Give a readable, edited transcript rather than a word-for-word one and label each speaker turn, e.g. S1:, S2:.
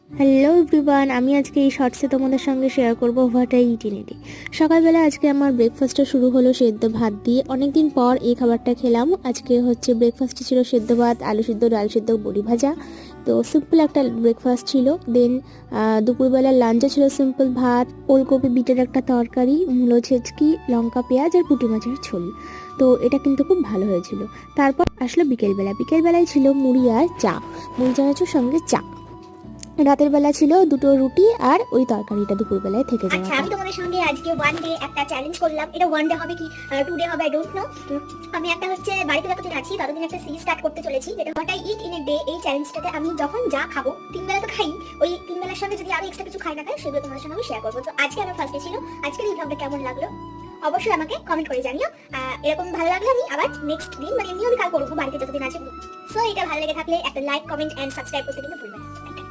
S1: Hello everyone, আমি আজকে এই শর্টসে তোমাদের সঙ্গে শেয়ার করব what I it in a day. সকালবেলা আজকে আমার ব্রেকফাস্টটা শুরু হলো সেদ্ধ ভাত দিয়ে। অনেকদিন পর এই খাবারটা খেলাম। আজকে হচ্ছে ব্রেকফাস্টে ছিল সেদ্ধ ভাত, আলু সিদ্ধ, ডাল সিদ্ধ, বড়ি ভাজা। তো সিম্পল একটা ব্রেকফাস্ট ছিল। দেন দুপুরবেলা লাঞ্চে ছিল সিম্পল ভাত, ওলকপি বিটের একটা তরকারি, মূলো ছেচকি, লঙ্কা পেঁয়াজ আর পুঁটি মাছের ঝোল। তো এটা কিন্তু খুব ভালো হয়েছিল। তারপর আসলো বিকেলবেলায় ছিল মুড়ি আর চা, মুড়ি চানাচুর সঙ্গে চা। রাতের বেলা ছিল দুটো রুটি আর ওই তরকারিটা দুপুরবেলায় থেকে যাওয়া।
S2: আচ্ছা, আমি তোমাদের সঙ্গে আজকে ওয়ান ডে একটা চ্যালেঞ্জ করলাম। এটা ওয়ান ডে হবে কি 2 ডে হবে, আই ডোন্ট নো। আমি একটা হচ্ছে বাড়িতে যতদিন আছি ততদিন একটা সিরিজ স্টার্ট করতে চলেছি, যেটা what I it in a day. এই চ্যালেঞ্জটাতে আমি যখন যা খাবো, 3 বেলা তো খাই, ওই 3 বেলার সঙ্গে যদি আরো এক্সট্রা কিছু খাই না খাই, সেগুলো তোমাদের সঙ্গে আমি শেয়ার করবো। তো আজকে আমার ফার্স্টে ছিল। আজকের এই ব্লগটা কেমন লাগলো অবশ্যই আমাকে কমেন্ট করে জানিও। এরকম ভালো লাগলে আমি আবার নেক্সট দিন, মানে এমনিও আমি কাল করবো বাড়িতে যতদিন আছি। সো এটা ভালো লেগে থাকলে একটা লাইক, কমেন্ট এন্ড সাবস্ক্রাইব করতে কিন্তু ভুলবেন না।